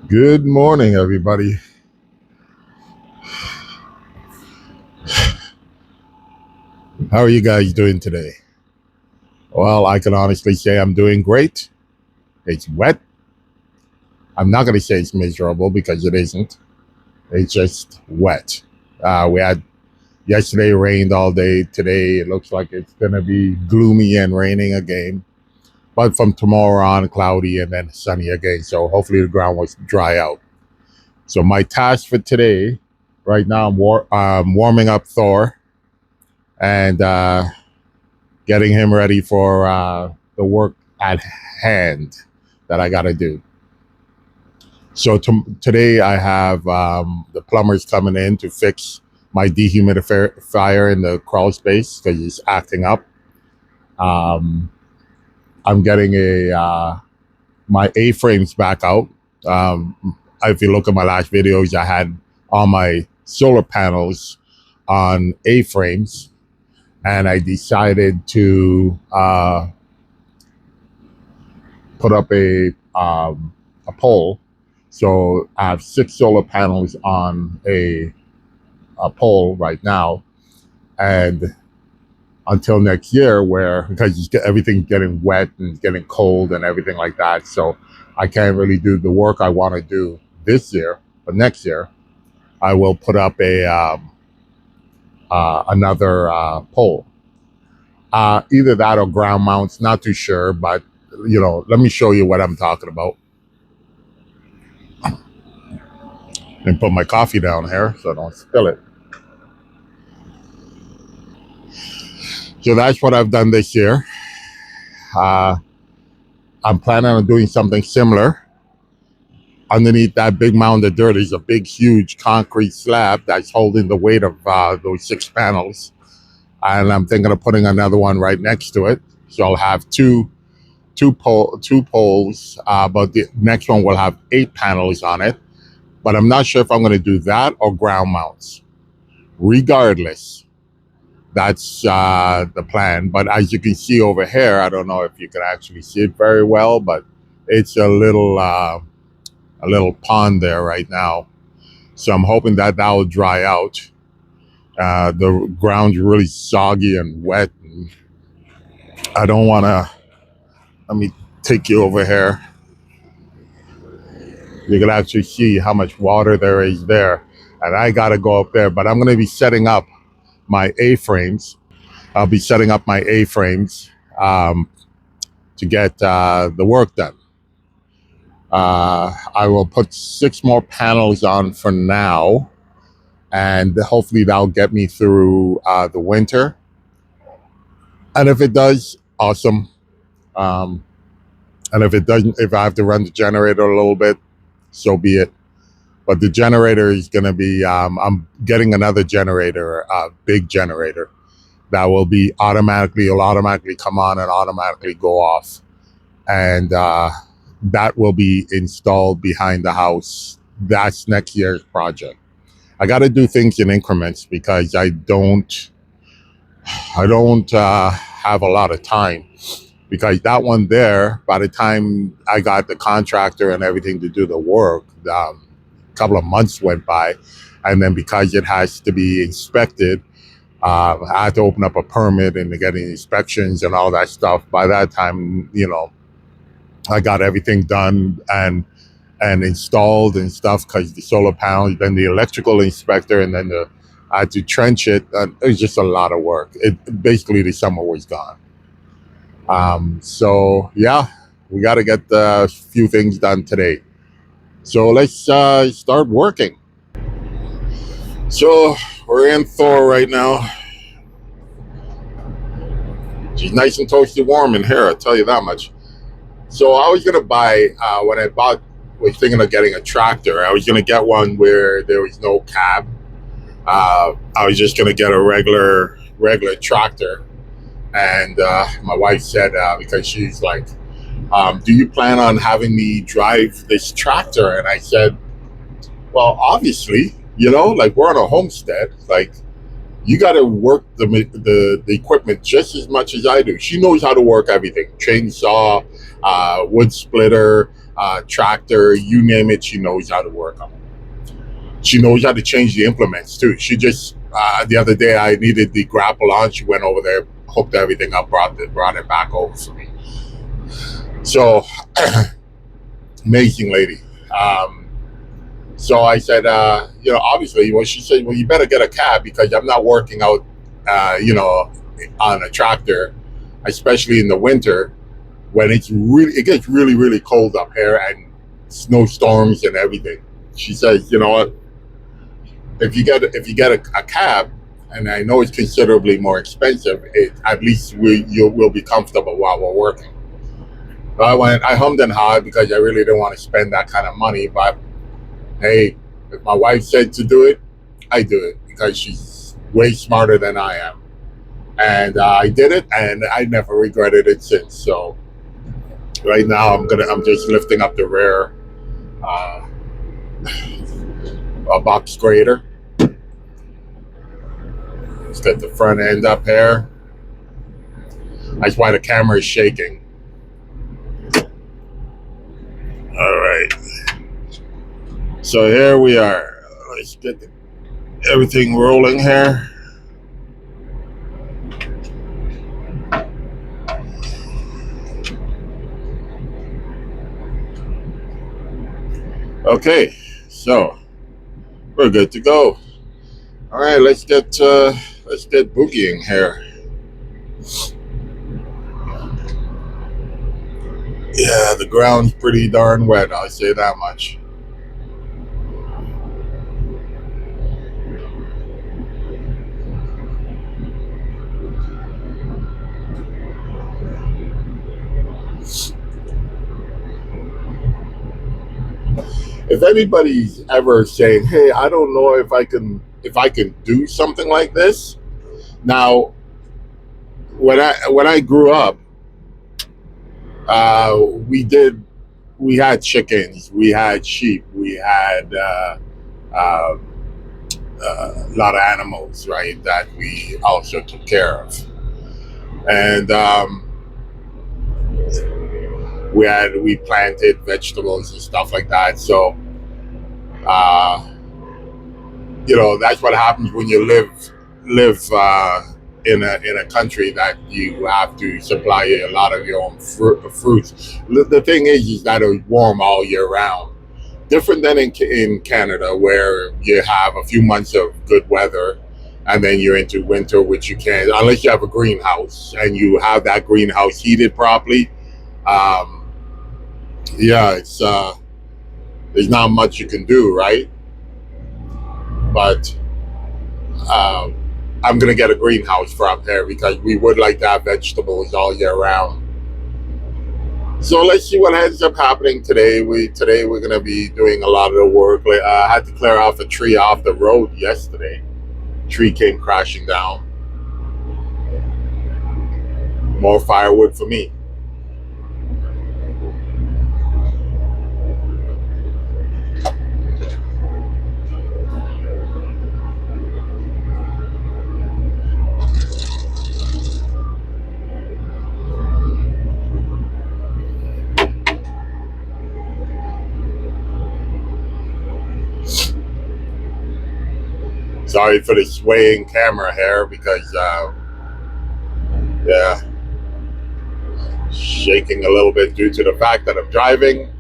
Good morning, everybody. How are you guys doing today? Well, I can honestly say I'm doing great. It's wet. I'm not going to say it's miserable because it isn't. It's just wet. We had yesterday rained all day. Today it looks like it's going to be gloomy and raining again. But from tomorrow on, cloudy and then sunny again. So hopefully the ground will dry out. So my task for today, right now, I'm warming up Thor and getting him ready for the work at hand that I got to do. So today I have the plumbers coming in to fix my dehumidifier in the crawl space because it's acting up. Um, I'm getting my A-frames back out. If you look at my last videos, I had all my solar panels on A-frames, and I decided to put up a pole. So I have 6 solar panels on a pole right now, and until next year, where because everything's getting wet and getting cold and everything like that, so I can't really do the work I want to do this year. But next year, I will put up a another pole, either that or ground mounts. Not too sure, but let me show you what I'm talking about. And put my coffee down here so I don't spill it. So that's what I've done this year. Uh, I'm planning on doing something similar. Underneath that big mound of dirt is a big, huge concrete slab that's holding the weight of those 6 panels. And I'm thinking of putting another one right next to it. So I'll have two poles, but the next one will have 8 panels on it. But I'm not sure if I'm going to do that or ground mounts. Regardless, that's the plan. But as you can see over here, I don't know if you can actually see it very well, but it's a little pond there right now. So I'm hoping that will dry out. The ground's really soggy and wet. And I don't want to. Let me take you over here. You can actually see how much water there is there. And I got to go up there, but I'm going to be setting up my A-frames. I'll be setting up my A-frames to get the work done. I will put 6 more panels on for now, and hopefully that'll get me through the winter. And if it does, awesome. Um, and if it doesn't, if I have to run the generator a little bit, so be it. But the generator is going to be, I'm getting another generator, a big generator that will it'll automatically come on and automatically go off. And that will be installed behind the house. That's next year's project. I got to do things in increments because I don't have a lot of time. Because that one there, by the time I got the contractor and everything to do the work, a couple of months went by, and then because it has to be inspected, I had to open up a permit and to get inspections and all that stuff. By that time, I got everything done and installed and stuff because the solar panels, then the electrical inspector, and then I had to trench it. It was just a lot of work. Basically the summer was gone. So yeah, we got to get a few things done today. So let's start working. So we're in Thor right now. She's nice and toasty warm in here, I'll tell you that much. So I was gonna buy when I was thinking of getting a tractor. I was gonna get one where there was no cab. I was just gonna get a regular tractor. And my wife said because she's like, "Do you plan on having me drive this tractor?" And I said, "Well, obviously, like we're on a homestead. Like You got to work the equipment just as much as I do. She knows how to work everything: chainsaw, wood splitter, tractor, you name it. She knows how to work them. She knows how to change the implements too. She just the other day I needed the grapple on. She went over there, hooked everything up, brought it back over for me. So amazing lady. So I said, obviously, well, she said, well, you better get a cab because I'm not working out, on a tractor, especially in the winter when it gets really, really cold up here and snowstorms and everything. She says, you know what, if you get a cab, and I know it's considerably more expensive, at least we'll be comfortable while we're working. I hummed and hawed because I really didn't want to spend that kind of money, but hey, if my wife said to do it, I do it because she's way smarter than I am. And I did it, and I never regretted it since. So right now, I'm just lifting up the rear a box grader. Let's get the front end up here. That's why the camera is shaking. All right. So here we are. Let's get everything rolling here. Okay, so we're good to go. All right, let's get boogieing here. Yeah, the ground's pretty darn wet. I'll say that much. If anybody's ever saying, "Hey, I don't know if I can do something like this," now when I grew up, uh, we had chickens, we had sheep, we had uh, a lot of animals, right? That we also took care of, and we planted vegetables and stuff like that. So uh, that's what happens when you live in a country that you have to supply a lot of your own fruits. The thing is that it's warm all year round. Different than in Canada, where you have a few months of good weather, and then you're into winter, which you can't unless you have a greenhouse and you have that greenhouse heated properly. Um, yeah, there's not much you can do, right? But um, I'm gonna get a greenhouse for up here because we would like to have vegetables all year round. So let's see what ends up happening today. Today we're gonna be doing a lot of the work. I had to clear off a tree off the road yesterday. Tree came crashing down. More firewood for me. Sorry for the swaying camera here because yeah, shaking a little bit due to the fact that I'm driving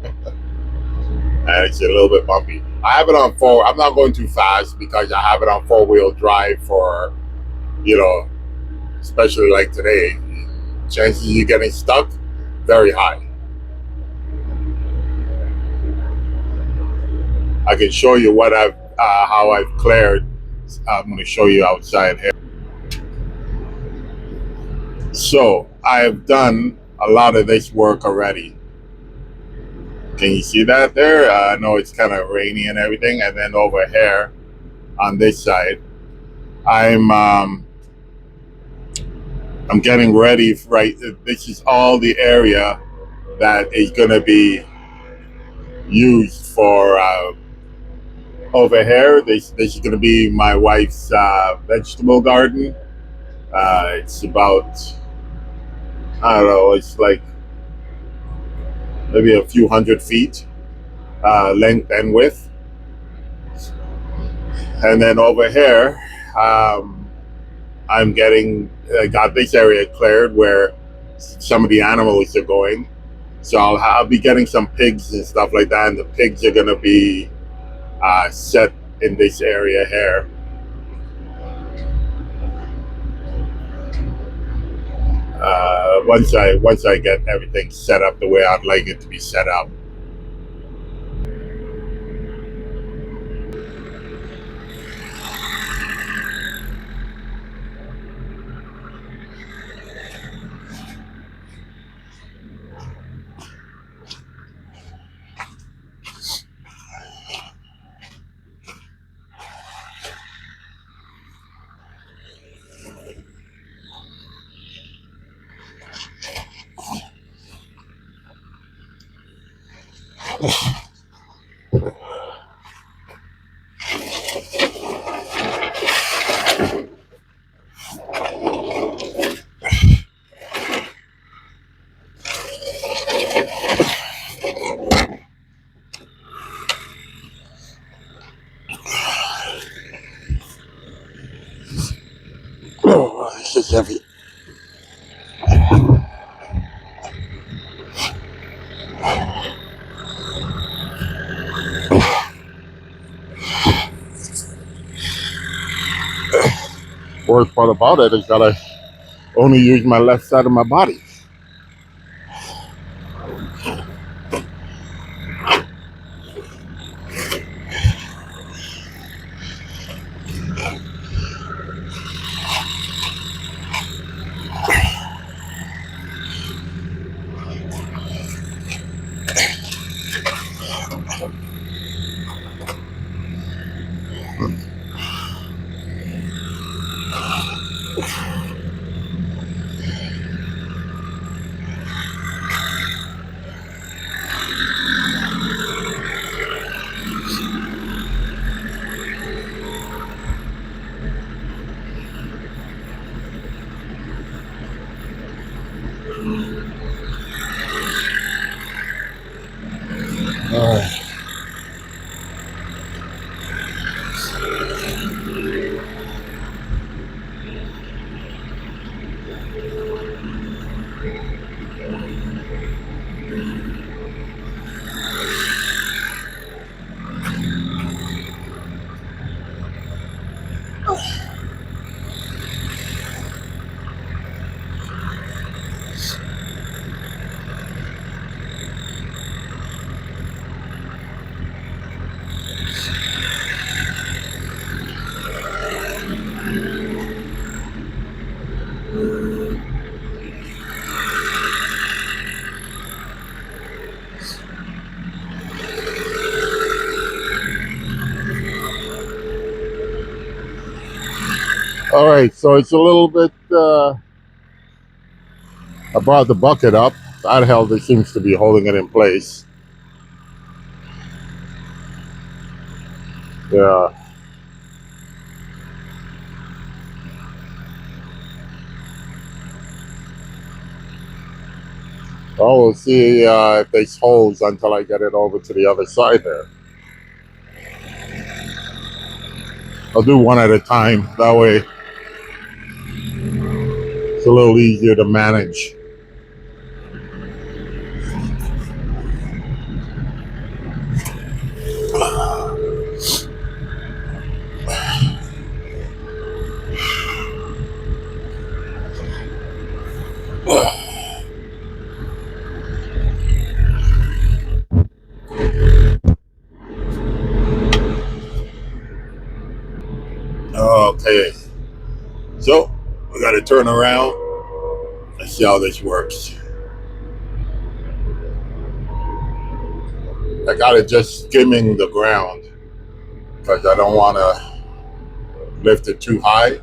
and it's a little bit bumpy. I have it on four. I'm not going too fast because I have it on 4-wheel drive for, especially like today. Chances of you getting stuck, very high. I can show you how I've cleared. I'm going to show you outside here. So I've done a lot of this work already. Can you see that there? I know it's kind of rainy and everything. And then over here on this side, I'm getting ready. Right, this is all the area that is going to be used for Over here, this is going to be my wife's vegetable garden. It's about, I don't know, it's like maybe a few 100 feet length and width. And then over here, um, I got this area cleared where some of the animals are going. So I'll be getting some pigs and stuff like that. And the pigs are going to be set in this area here. Once I get everything set up the way I'd like it to be set up. Oh, this is heavy. Worst part about it is that I only use my left side of my body. All right, so it's a little bit. I brought the bucket up. That held it seems to be holding it in place. Yeah. Well, we'll see if this holds until I get it over to the other side there. I'll do one at a time. That way, it's a little easier to manage. Okay, so we got to turn around and see how this works. I got it just skimming the ground because I don't want to lift it too high.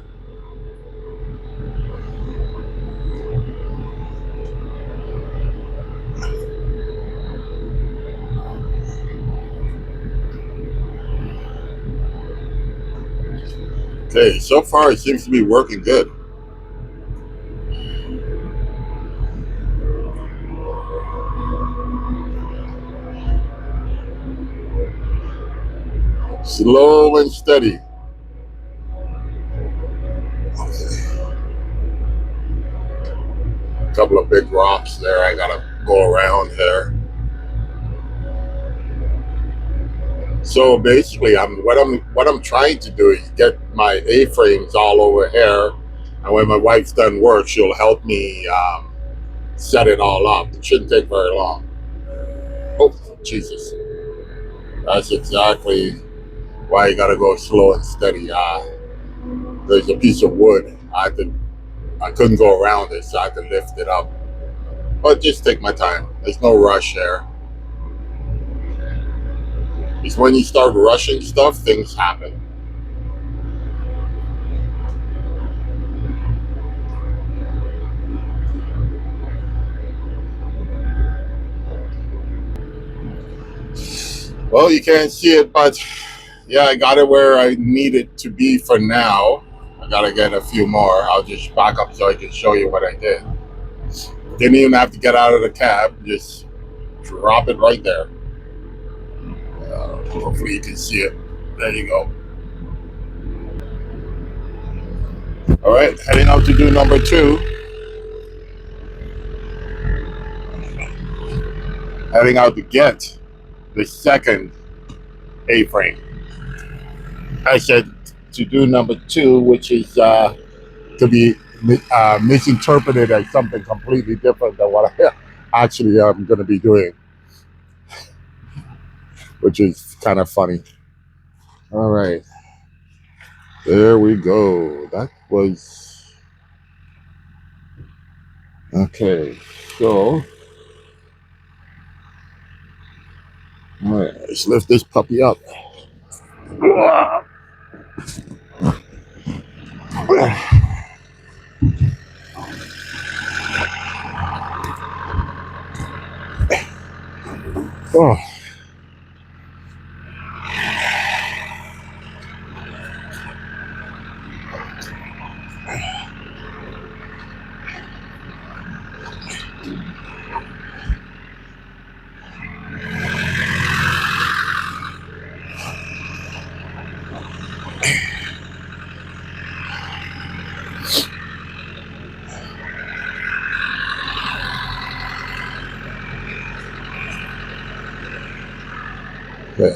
Okay, so far it seems to be working good. Slow and steady. A couple of big rocks there. I gotta go around there. So basically, what I'm trying to do is get my A-frames all over here, and when my wife's done work, she'll help me set it all up. It shouldn't take very long. Oh, Jesus! That's exactly why you gotta go slow and steady. There's a piece of wood. I couldn't go around it, so I had to lift it up. But just take my time. There's no rush there. Because when you start rushing stuff, things happen. Well, you can't see it, but yeah, I got it where I need it to be for now. I gotta get a few more. I'll just back up so I can show you what I did. Didn't even have to get out of the cab, just drop it right there. Hopefully you can see it. There you go. All right, heading out to do number two. Heading out to get the second A-frame. I said to do number two, which is to be misinterpreted as something completely different than what I actually am going to be doing, which is kind of funny. All right, there we go. That was okay. So, all right, let's lift this puppy up. Oh, okay.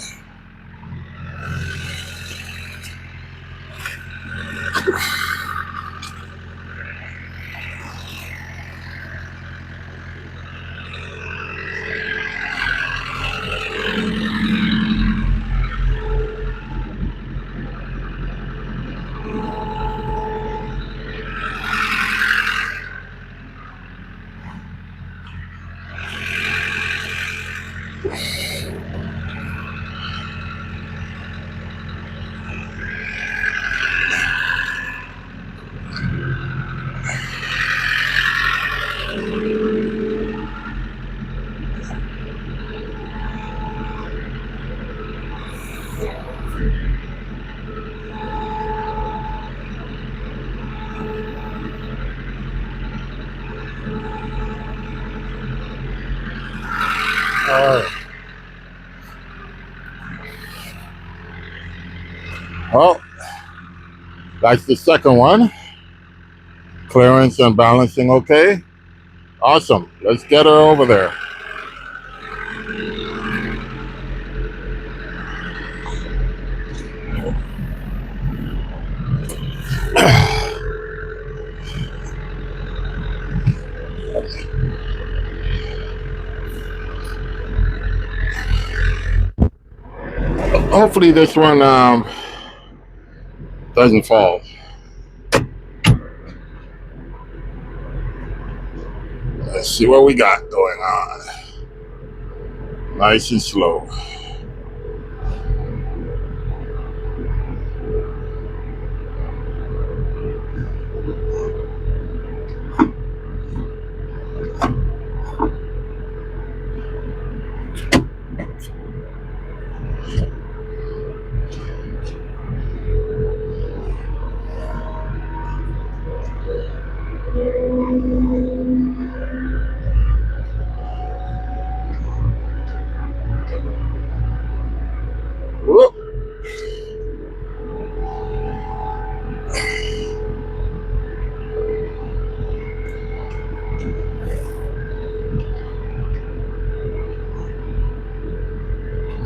All right. Well, that's the second one. Clearance and balancing, okay. Awesome. Let's get her over there. Hopefully this one doesn't fall. Let's see what we got going on. Nice and slow.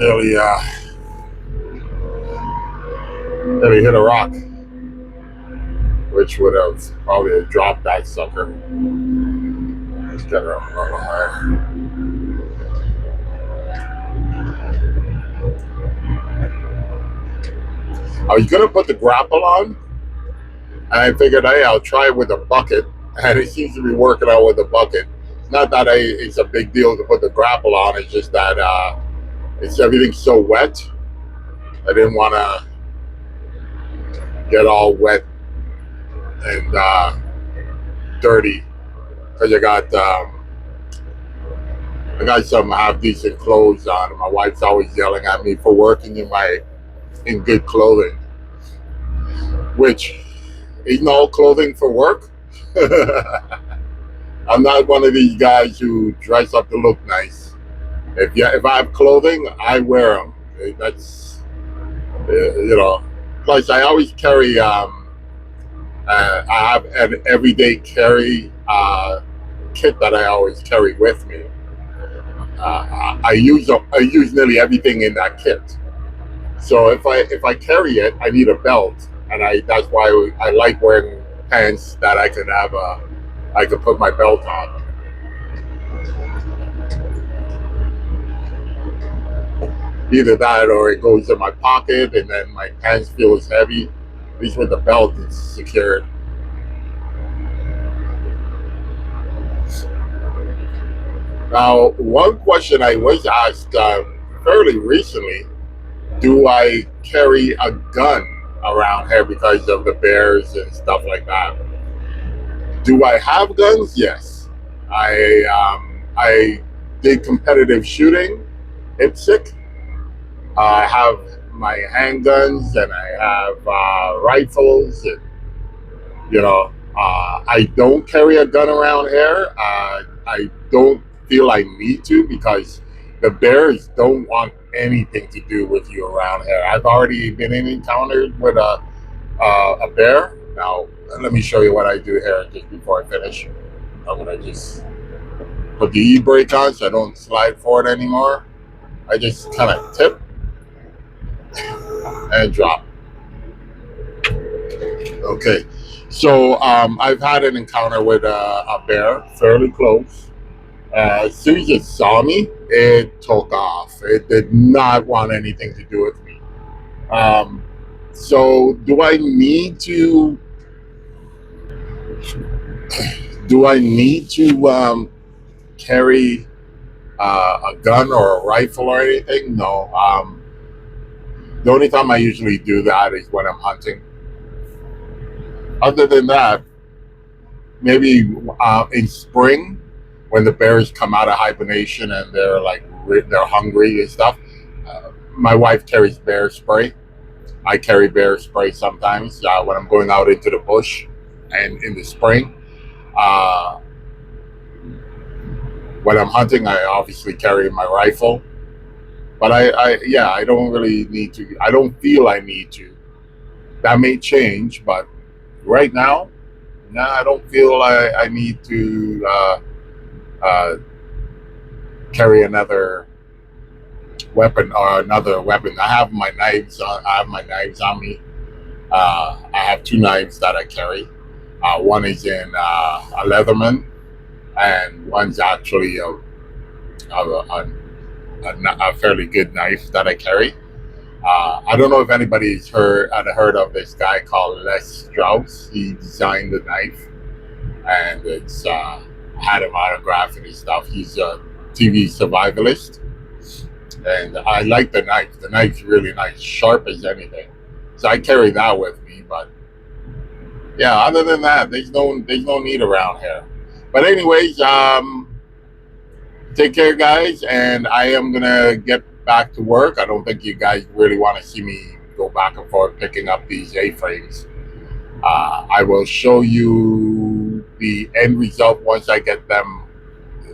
nearly nearly hit a rock, which would have probably dropped that sucker. Let's get her a little higher. I was gonna put the grapple on, and I figured, hey, I'll try it with a bucket, and it seems to be working out with the bucket. Not that it's a big deal to put the grapple on. It's just that it's everything's so wet. I didn't want to get all wet and dirty because I got some half decent clothes on. And my wife's always yelling at me for working in good clothing, which isn't all clothing for work. I'm not one of these guys who dress up to look nice. If I have clothing, I wear them. That's you know. Plus, I always carry. I have an everyday carry kit that I always carry with me. I use nearly everything in that kit. So if I carry it, I need a belt, and that's why I like wearing pants that I could put my belt on. Either that or it goes in my pocket, and then my pants feels heavy. At least with the belt, it's secured. Now, one question I was asked fairly recently: do I carry a gun around here because of the bears and stuff like that? Do I have guns? Yes. I did competitive shooting, IPSC. I have my handguns and I have rifles, and I don't carry a gun around here. I don't feel I need to because the bears don't want anything to do with you around here. I've already been in encounters with a bear. Now, let me show you what I do here just before I finish. I'm gonna just put the e-brake on so I don't slide forward anymore. I just kind of tip and drop. Okay, so I've had an encounter with a bear fairly close. As soon as it saw me, it took off. It did not want anything to do with me. So do I need to carry a gun or a rifle or anything? No. The only time I usually do that is when I'm hunting. Other than that, maybe in spring when the bears come out of hibernation and they're hungry and stuff. My wife carries bear spray. I carry bear spray sometimes when I'm going out into the bush and in the spring. Uh, when I'm hunting, I obviously carry my rifle. But I don't really need to. I don't feel I need to. That may change, but right now, no, I don't feel I need to uh, carry another weapon or another weapon. I have my knives. I have my knives on me. I have two knives that I carry. One is in a Leatherman, and one's actually a fairly good knife that I carry. I don't know if anybody's heard of this guy called Les Strauss. He designed the knife, and it's had him autographed and his stuff. He's a TV survivalist, and I like the knife. The knife's really nice, sharp as anything. So I carry that with me. But yeah, other than that, there's no need around here. But anyways, take care, guys, and I am gonna get back to work. I don't think you guys really want to see me go back and forth picking up these A-frames. I will show you the end result once I get them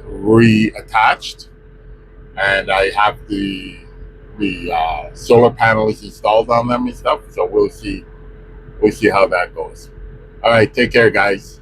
reattached, and I have the solar panels installed on them and stuff. So we'll see how that goes. All right, take care, guys.